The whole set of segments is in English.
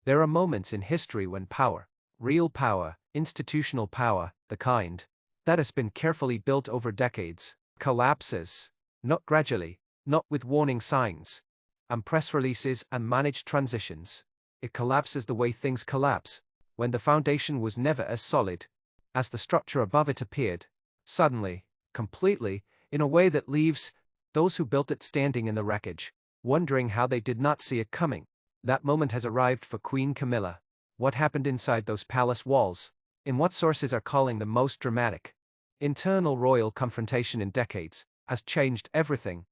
There are moments in history when power, real power, institutional power, the kind that has been carefully built over decades, collapses. Not gradually, not with warning signs, and press releases and managed transitions. It collapses the way things collapse, when the foundation was never as solid as the structure above it appeared, suddenly, completely, in a way that leaves those who built it standing in the wreckage, wondering how they did not see it coming. That moment has arrived for Queen Camilla. What happened inside those palace walls, in what sources are calling the most dramatic internal royal confrontation in decades, has changed everything.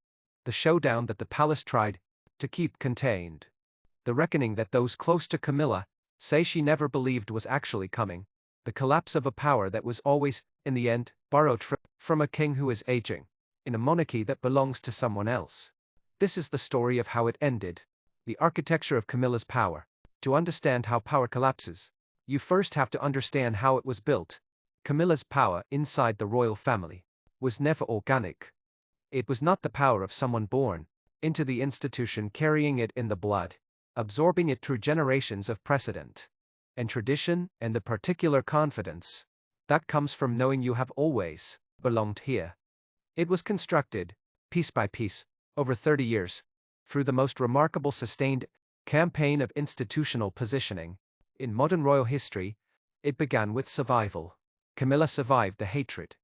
The showdown that the palace tried to keep contained. The reckoning that those close to Camilla say she never believed was actually coming. The collapse of a power that was always, in the end, borrowed from a king who is aging, in a monarchy that belongs to someone else. This is the story of how it ended. The architecture of Camilla's power. To understand how power collapses, you first have to understand how it was built. Camilla's power inside the royal family was never organic. It was not the power of someone born into the institution carrying it in the blood, absorbing it through generations of precedent and tradition and the particular confidence that comes from knowing you have always belonged here. It was constructed, piece by piece, over 30 years, through the most remarkable sustained campaign of institutional positioning. In modern royal history, it began with survival. Camilla survived the hatred,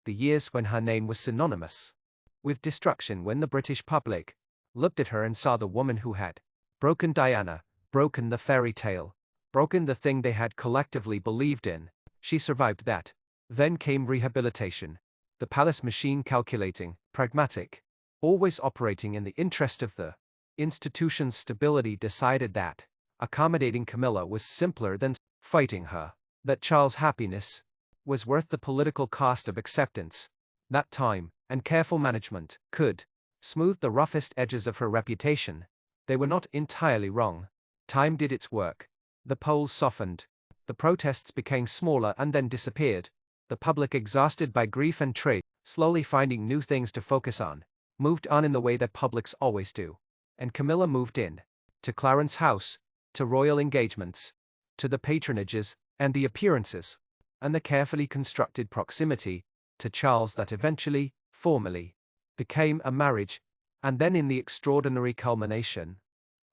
the years when her name was synonymous with destruction, when the British public looked at her and saw the woman who had broken Diana, broken the fairy tale, broken the thing they had collectively believed in. She survived that. Then came rehabilitation. The palace machine, calculating, pragmatic, always operating in the interest of the institution's stability, decided that accommodating Camilla was simpler than fighting her, that Charles' happiness was worth the political cost of acceptance, that time and careful management could smooth the roughest edges of her reputation. They were not entirely wrong. Time did its work. The polls softened. The protests became smaller and then disappeared. The public, exhausted by grief and trade, slowly finding new things to focus on, moved on in the way that publics always do. And Camilla moved in. To Clarence House, to royal engagements, to the patronages, and the appearances, and the carefully constructed proximity to Charles that eventually, formally, became a marriage, and then in the extraordinary culmination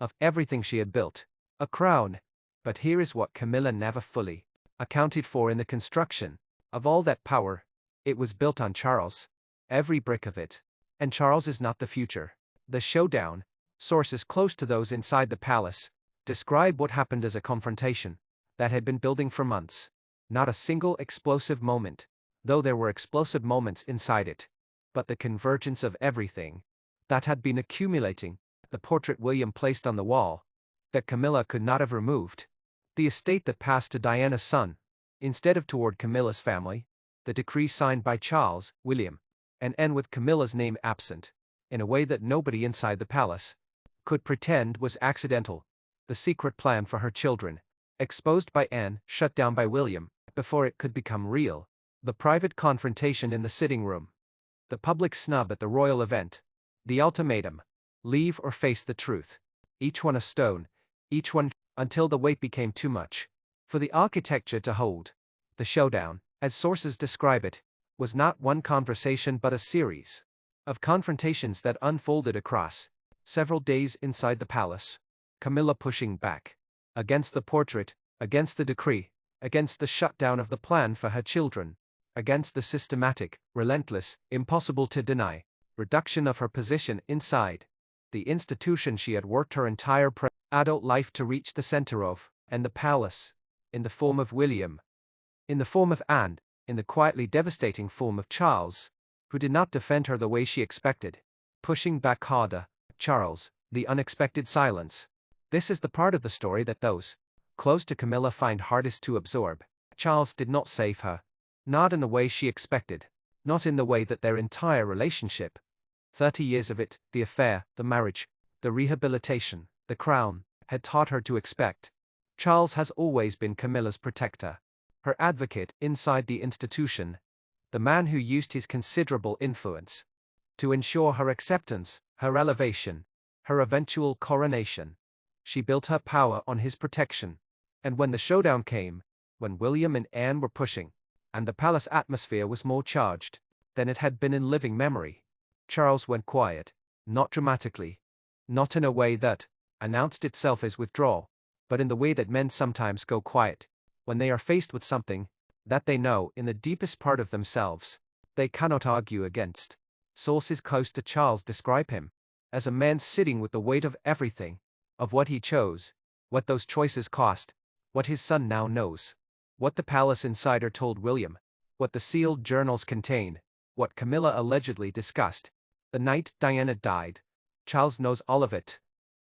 of everything she had built, a crown. But here is what Camilla never fully accounted for in the construction of all that power. It was built on Charles, every brick of it, and Charles is not the future. The showdown, sources close to those inside the palace, describe what happened as a confrontation that had been building for months. Not a single explosive moment, though there were explosive moments inside it, but the convergence of everything that had been accumulating. The portrait William placed on the wall, that Camilla could not have removed, the estate that passed to Diana's son, instead of toward Camilla's family, the decree signed by Charles, William, and Anne with Camilla's name absent, in a way that nobody inside the palace could pretend was accidental, the secret plan for her children, exposed by Anne, shut down by William, before it could become real, the private confrontation in the sitting room, the public snub at the royal event, the ultimatum, leave or face the truth, each one a stone, each one, until the weight became too much for the architecture to hold. The showdown, as sources describe it, was not one conversation but a series of confrontations that unfolded across several days inside the palace. Camilla pushing back against the portrait, against the decree, against the shutdown of the plan for her children, against the systematic, relentless, impossible to deny reduction of her position inside the institution she had worked her entire adult life to reach the center of, and the palace, in the form of William, in the form of Anne, in the quietly devastating form of Charles, who did not defend her the way she expected, pushing back harder, Charles, the unexpected silence. This is the part of the story that those close to Camilla find hardest to absorb. Charles did not save her, not in the way she expected, not in the way that their entire relationship, 30 years of it, the affair, the marriage, the rehabilitation, the crown, had taught her to expect. Charles has always been Camilla's protector, her advocate inside the institution, the man who used his considerable influence to ensure her acceptance, her elevation, her eventual coronation. She built her power on his protection. And when the showdown came, when William and Anne were pushing, and the palace atmosphere was more charged than it had been in living memory, Charles went quiet, not dramatically, not in a way that announced itself as withdrawal, but in the way that men sometimes go quiet when they are faced with something that they know in the deepest part of themselves they cannot argue against. Sources close to Charles describe him as a man sitting with the weight of everything, of what he chose, what those choices cost, what his son now knows, what the palace insider told William, what the sealed journals contain, what Camilla allegedly discussed. The night Diana died, Charles knows all of it.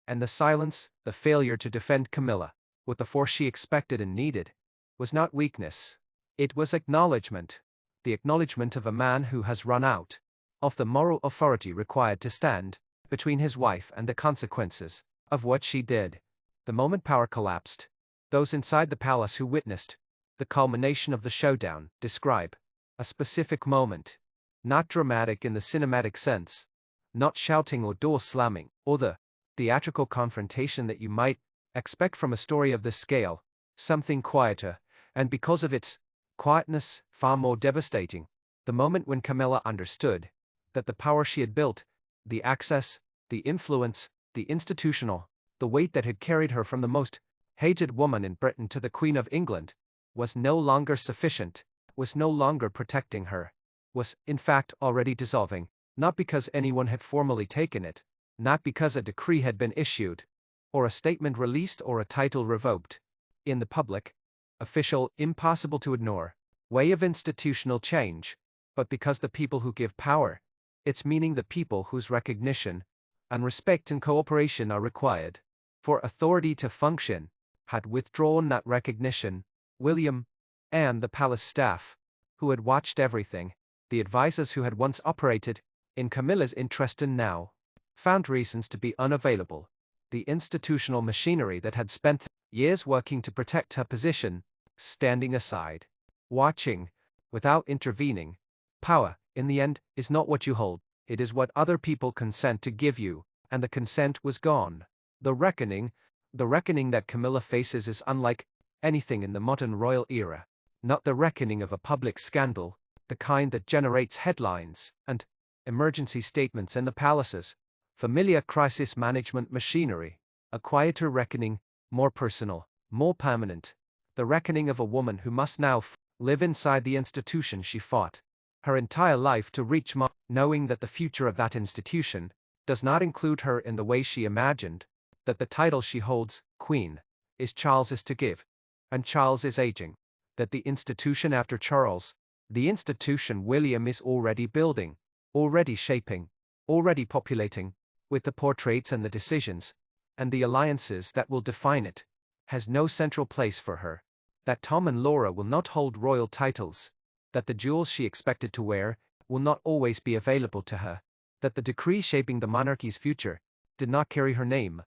And the silence, the failure to defend Camilla, with the force she expected and needed, was not weakness. It was acknowledgement. The acknowledgement of a man who has run out of the moral authority required to stand between his wife and the consequences of what she did. The moment power collapsed, those inside the palace who witnessed the culmination of the showdown describe a specific moment, not dramatic in the cinematic sense, not shouting or door slamming, or the theatrical confrontation that you might expect from a story of this scale, something quieter, and because of its quietness, far more devastating. The moment when Camilla understood that the power she had built, the access, the influence, the institutional, the weight that had carried her from the most hated woman in Britain to the Queen of England, was no longer sufficient, was no longer protecting her, was, in fact, already dissolving, not because anyone had formally taken it, not because a decree had been issued, or a statement released or a title revoked. In the public, official, impossible to ignore way of institutional change, but because the people who give power, its meaning the people whose recognition and respect and cooperation are required for authority to function, had withdrawn that recognition. William, and the palace staff, who had watched everything, the advisers who had once operated in Camilla's interest and now found reasons to be unavailable, the institutional machinery that had spent years working to protect her position, standing aside, watching, without intervening. Power, in the end, is not what you hold, it is what other people consent to give you, and the consent was gone. The reckoning that Camilla faces is unlike anything in the modern royal era, not the reckoning of a public scandal, the kind that generates headlines and emergency statements in the palaces, familiar crisis management machinery, a quieter reckoning, more personal, more permanent, the reckoning of a woman who must now live inside the institution she fought her entire life to reach, knowing that the future of that institution does not include her in the way she imagined, that the title she holds, Queen, is Charles's to give, and Charles is aging, that the institution after Charles, the institution William is already building, already shaping, already populating, with the portraits and the decisions, and the alliances that will define it, has no central place for her, that Tom and Laura will not hold royal titles, that the jewels she expected to wear will not always be available to her, that the decree shaping the monarchy's future did not carry her name,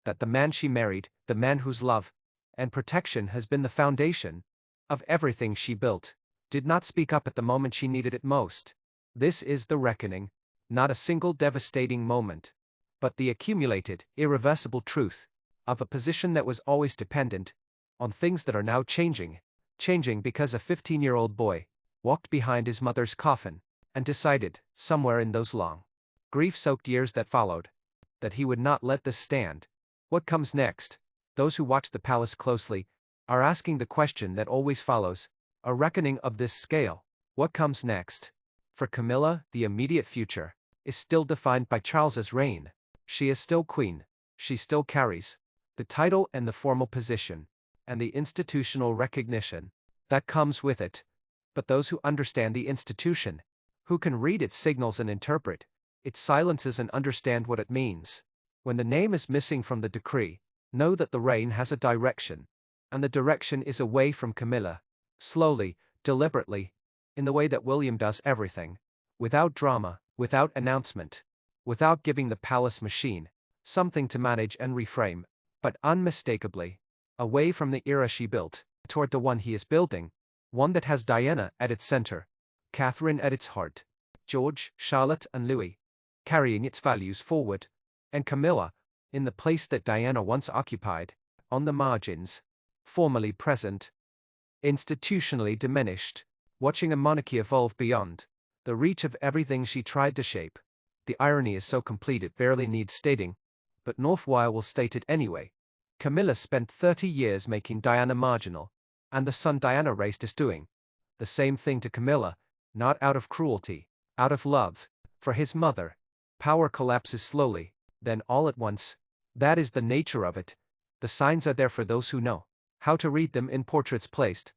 that the man she married, the man whose love and protection has been the foundation of everything she built, did not speak up at the moment she needed it most. This is the reckoning, not a single devastating moment, but the accumulated, irreversible truth of a position that was always dependent on things that are now changing because a 15-year-old boy walked behind his mother's coffin and decided, somewhere in those long, grief-soaked years that followed, that he would not let this stand. What comes next? Those who watch the palace closely are asking the question that always follows a reckoning of this scale. What comes next? For Camilla, the immediate future is still defined by Charles's reign. She is still queen. She still carries the title and the formal position, and the institutional recognition that comes with it. But those who understand the institution, who can read its signals and interpret its silences and understand what it means, when the name is missing from the decree, know that the reign has a direction, and the direction is away from Camilla, slowly, deliberately, in the way that William does everything, without drama, without announcement, without giving the palace machine something to manage and reframe, but unmistakably, away from the era she built, toward the one he is building, one that has Diana at its center, Catherine at its heart, George, Charlotte and Louis, carrying its values forward, and Camilla, in the place that Diana once occupied, on the margins, formally present, institutionally diminished, watching a monarchy evolve beyond the reach of everything she tried to shape. The irony is so complete it barely needs stating, but Northwire will state it anyway. Camilla spent 30 years making Diana marginal, and the son Diana raised is doing the same thing to Camilla, not out of cruelty, out of love, for his mother. Power collapses slowly, then all at once. That is the nature of it. The signs are there for those who know how to read them, in portraits placed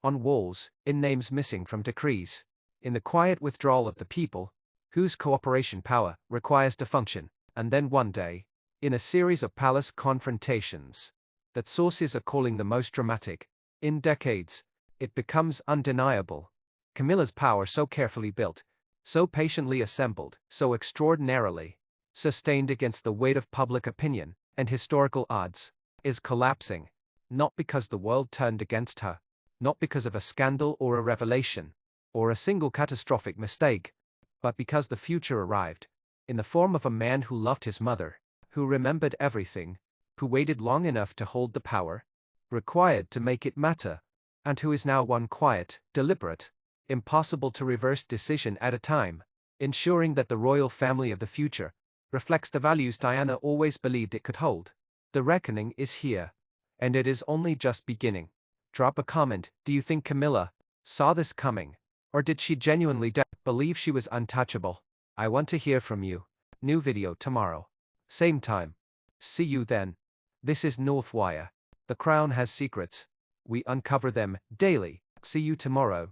on walls, in names missing from decrees, in the quiet withdrawal of the people, whose cooperation power requires to function, and then one day, in a series of palace confrontations that sources are calling the most dramatic in decades, it becomes undeniable. Camilla's power, so carefully built, so patiently assembled, so extraordinarily sustained against the weight of public opinion and historical odds, is collapsing, not because the world turned against her, not because of a scandal or a revelation, or a single catastrophic mistake, but because the future arrived, in the form of a man who loved his mother, who remembered everything, who waited long enough to hold the power required to make it matter, and who is now one quiet, deliberate, impossible to reverse decision at a time, ensuring that the royal family of the future reflects the values Diana always believed it could hold. The reckoning is here, and it is only just beginning. Drop a comment. Do you think Camilla saw this coming, or did she genuinely believe she was untouchable? I want to hear from you. New video tomorrow. Same time. See you then. This is Northwire. The Crown has secrets. We uncover them daily. See you tomorrow.